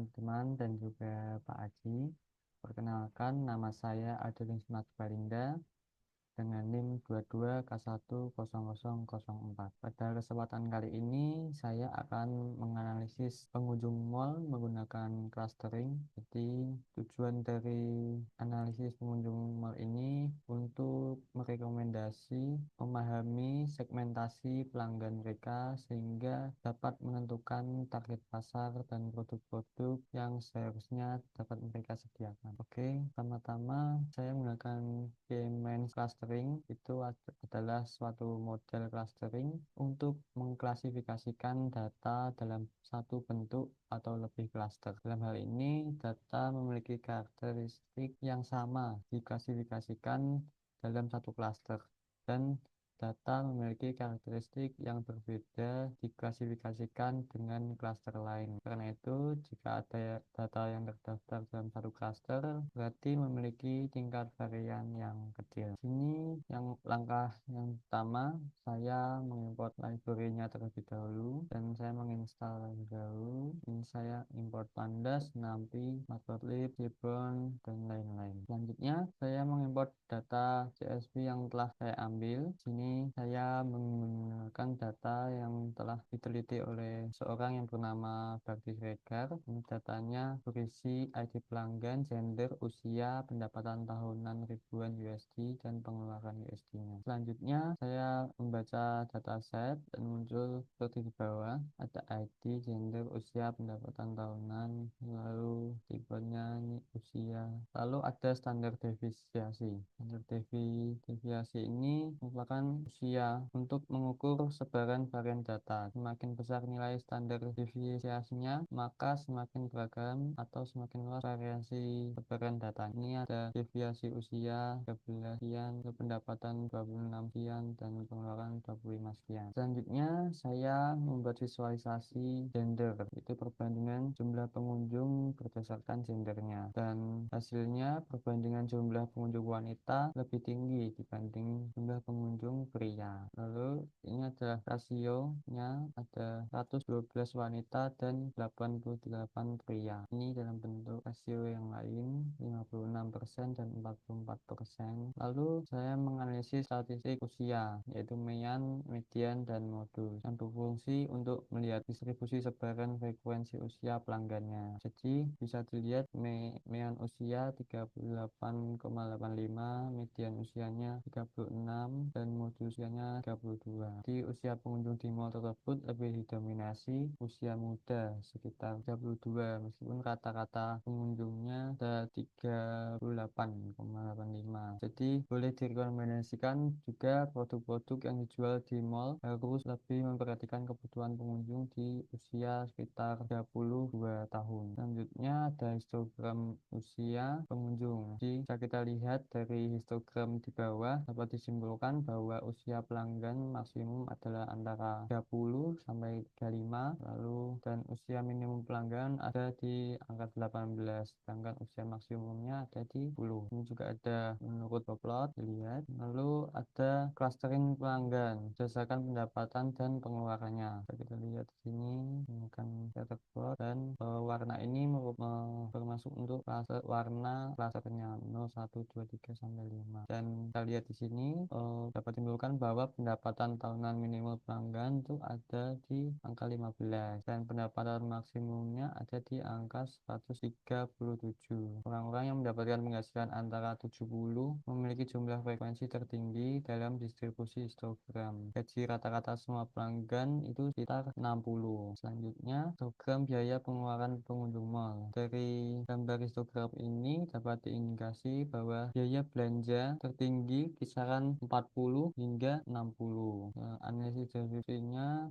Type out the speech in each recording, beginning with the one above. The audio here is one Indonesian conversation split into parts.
teman-teman dan juga Pak Aji. Perkenalkan, nama saya Adeling Balinda dengan NIM 22K10004. Pada kesempatan kali ini, saya akan menganalisis pengunjung mall menggunakan clustering. Jadi, tujuan dari analisis pengunjung mall ini untuk merekomendasi, memahami segmentasi pelanggan mereka sehingga dapat menentukan target pasar dan produk-produk yang seharusnya dapat mereka sediakan. Oke, pertama-tama saya menggunakan K-means clustering. Itu adalah suatu model clustering untuk mengklasifikasikan data dalam satu bentuk atau lebih cluster. Dalam hal ini, data memiliki karakteristik yang sama diklasifikasikan dalam satu cluster dan data memiliki karakteristik yang berbeda diklasifikasikan dengan klaster lain. Karena itu, jika ada data yang terdaftar dalam satu klaster, berarti memiliki tingkat varian yang kecil. Sini langkah yang pertama, saya mengimport library-nya terlebih dahulu dan saya menginstal terlebih dahulu. Ini saya import pandas, numpy, matplotlib, seaborn, dan lain-lain. Selanjutnya, saya mengimport data CSV yang telah saya ambil. Sini saya menggunakan data yang telah diteliti oleh seorang yang bernama Bakti Siregar. Ini datanya berisi ID pelanggan, gender, usia, pendapatan tahunan ribuan USD, dan pengeluaran USD-nya. Selanjutnya saya membaca dataset dan muncul seperti di bawah. Ada ID, gender, usia, pendapatan tahunan, lalu tipenya ini usia. Lalu ada standar deviasi. Standar deviasi ini merupakan usia untuk mengukur sebaran varian data. Semakin besar nilai standar deviasinya, maka semakin beragam atau semakin luas variasi sebaran data. Ini ada deviasi usia 13 sekian, pendapatan 26 sekian, dan pengeluaran 25 sekian. Selanjutnya, saya membuat visualisasi gender, itu perbandingan jumlah pengunjung berdasarkan gendernya. Dan hasilnya perbandingan jumlah pengunjung wanita lebih tinggi dibanding jumlah pengunjung pria. Lalu ini adalah rasionya, ada 112 wanita dan 88 pria. Ini dalam bentuk rasio yang lain, 56% dan 44%. Lalu saya menganalisis statistik usia, yaitu mean, median, dan modus, yang berfungsi untuk melihat distribusi sebaran frekuensi usia pelanggannya. Jadi bisa dilihat mean usia 38,85, median usianya 36, dan modus usianya 32. Di usia pengunjung di mall tersebut lebih didominasi usia muda sekitar 32, meskipun rata-rata pengunjungnya ada 38,85. Jadi boleh direkomendasikan juga produk-produk yang dijual di mall harus lebih memperhatikan kebutuhan pengunjung di usia sekitar 32 tahun. Selanjutnya ada histogram usia pengunjung. Jadi bisa kita lihat dari histogram di bawah dapat disimpulkan bahwa usia pelanggan maksimum adalah antara 30 sampai 35, lalu dan usia minimum pelanggan ada di angka 18, sedangkan usia maksimumnya ada di 10. Ini juga ada menurut plot dilihat. Lalu ada clustering pelanggan berdasarkan pendapatan dan pengeluarannya. Bisa kita lihat di sini menggunakan scatter plot, dan warna ini termasuk untuk warna clusternya 0, 1, 2, 3 sampai 5. Dan kita lihat di sini dapat disimpulkan bahwa pendapatan tahunan minimal pelanggan itu ada di angka 15 dan pendapatan maksimumnya ada di angka 137. Orang-orang yang mendapatkan penghasilan antara 70 memiliki jumlah frekuensi tertinggi dalam distribusi histogram. Gaji rata-rata semua pelanggan itu sekitar 60. Selanjutnya, histogram biaya pengeluaran pengunjung mall. Dari gambar histogram ini dapat diindikasi bahwa biaya belanja tertinggi kisaran 40 hingga 60. Analisis deskripsinya,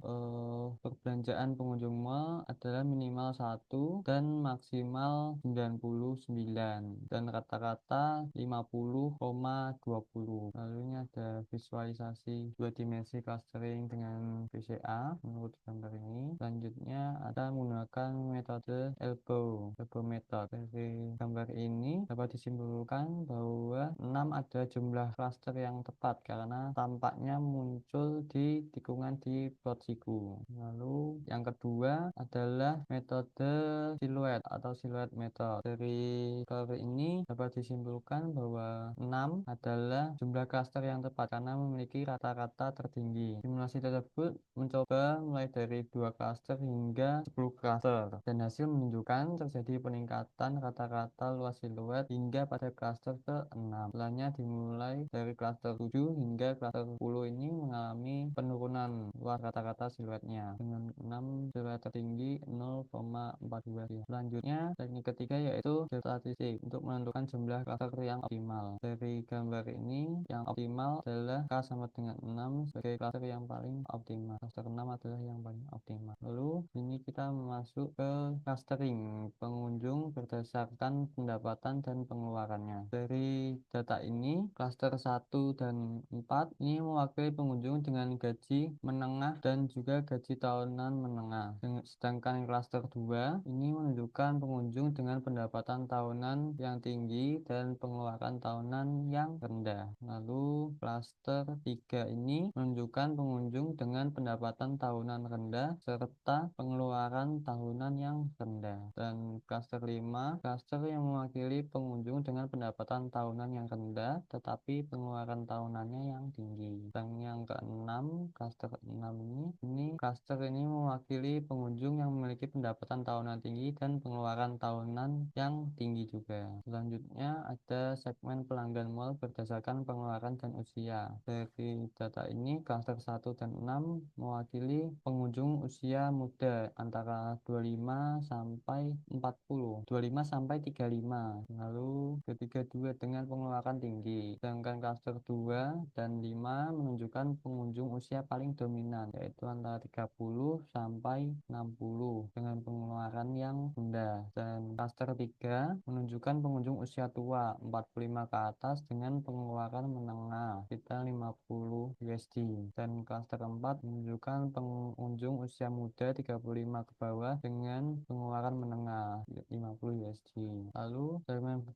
perbelanjaan pengunjung mall adalah minimal 1 dan maksimal 99 dan rata-rata 50,20. Lalu ini ada visualisasi dua dimensi clustering dengan VCA menurut gambar ini. Selanjutnya ada menggunakan metode elbow method. metode. Dari gambar ini dapat disimpulkan bahwa 6 adalah jumlah klaster yang tepat karena tampaknya muncul di tikungan di plot siku. Lalu yang kedua adalah metode siluet atau siluet method. Dari gambar ini dapat disimpulkan bahwa 6 adalah jumlah klaster yang tepat karena memiliki rata-rata tertinggi. Simulasi tersebut mencoba mulai dari 2 klaster hingga 10 klaster dan hasil menunjukkan terjadi peningkatan rata-rata luas siluet hingga pada klaster ke-6. Setelahnya dimulai dari klaster 7 hingga klaster 10 ini mengalami penurunan luas rata-rata siluetnya dengan 6 siluet tertinggi 0,42. Selanjutnya teknik ketiga yaitu statistik untuk menentukan jumlah klaster yang optimal. Dari gambar ini yang optimal adalah K sama dengan 6 sebagai klaster yang paling optimal. Klaster 6 adalah yang paling optimal. Lalu ini kita masuk ke clustering pengunjung berdasarkan pendapatan dan pengeluarannya. Dari data ini klaster 1 dan 4 ini mewakili pengunjung dengan gaji menengah dan juga gaji tahunan menengah. Sedangkan klaster 2 ini menunjukkan pengunjung dengan pendapatan tahunan yang tinggi dan pengeluaran tahunan yang rendah. Lalu klaster 3 ini menunjukkan pengunjung dengan pendapatan tahunan rendah serta pengeluaran tahunan yang rendah. Dan klaster 5, klaster yang mewakili pengunjung dengan pendapatan tahunan yang rendah tetapi pengeluaran tahunannya yang tinggi. Dan yang keenam, klaster 6 ini klaster ini mewakili pengunjung yang memiliki pendapatan tahunan tinggi dan pengeluaran tahunan yang tinggi juga. Selanjutnya ada segmen pelanggan mall berdasarkan pengeluaran dan usia. Dari data ini klaster 1 dan 6 mewakili pengunjung usia muda antara 25 sampai 40, 25 sampai 35. Lalu ketiga 2 dengan pengeluaran tinggi. Sedangkan klaster 2 dan 5 menunjukkan pengunjung usia paling dominan yaitu antara 30 sampai 60 dengan pengeluaran yang rendah. Dan klaster 3 menunjukkan pengunjung usia tua 45 ke atas dengan pengeluaran menengah sekitar 50 USD. Dan klaster 4 menunjukkan pengunjung usia muda 35 ke bawah dengan pengeluaran menengah 50 USD. Lalu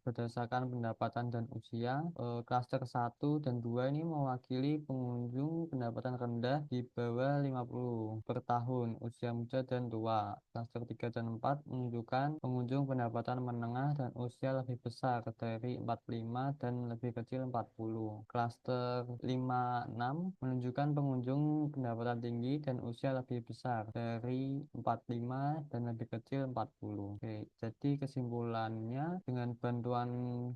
berdasarkan pendapatan dan usia, klaster 1 dan 2 ini mewakili pengunjung pendapatan rendah di bawah 50 per tahun, usia muda dan tua. Klaster 3 dan 4 menunjukkan pengunjung pendapatan menengah dan usia lebih besar dari 45 dan lebih kecil 40. Klaster 5-6 menunjukkan pengunjung pendapatan tinggi dan usia lebih besar dari 45 dan lebih kecil 40. Oke, jadi kesimpulannya dengan bantuan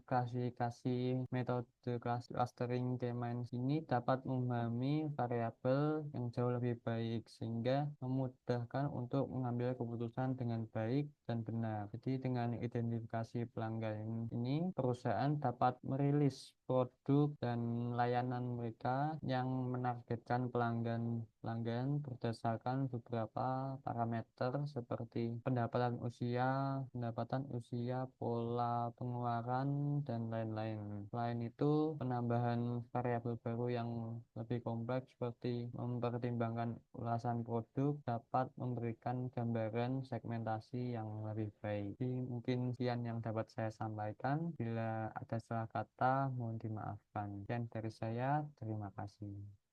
klasifikasi metode clustering dimensi ini dapat memahami variabel yang jauh lebih baik sehingga memudahkan untuk mengambil keputusan dengan baik dan benar. Jadi dengan identifikasi pelanggan ini perusahaan dapat merilis produk dan layanan mereka yang menargetkan pelanggan berdasarkan beberapa parameter seperti pendapatan usia, pola pengeluaran, dan lain-lain. Selain itu, penambahan variabel baru yang lebih kompleks seperti mempertimbangkan ulasan produk dapat memberikan gambaran segmentasi yang lebih baik. Jadi, mungkin sekian yang dapat saya sampaikan. Bila ada salah kata, mohon dimaafkan. Sekian dari saya, terima kasih.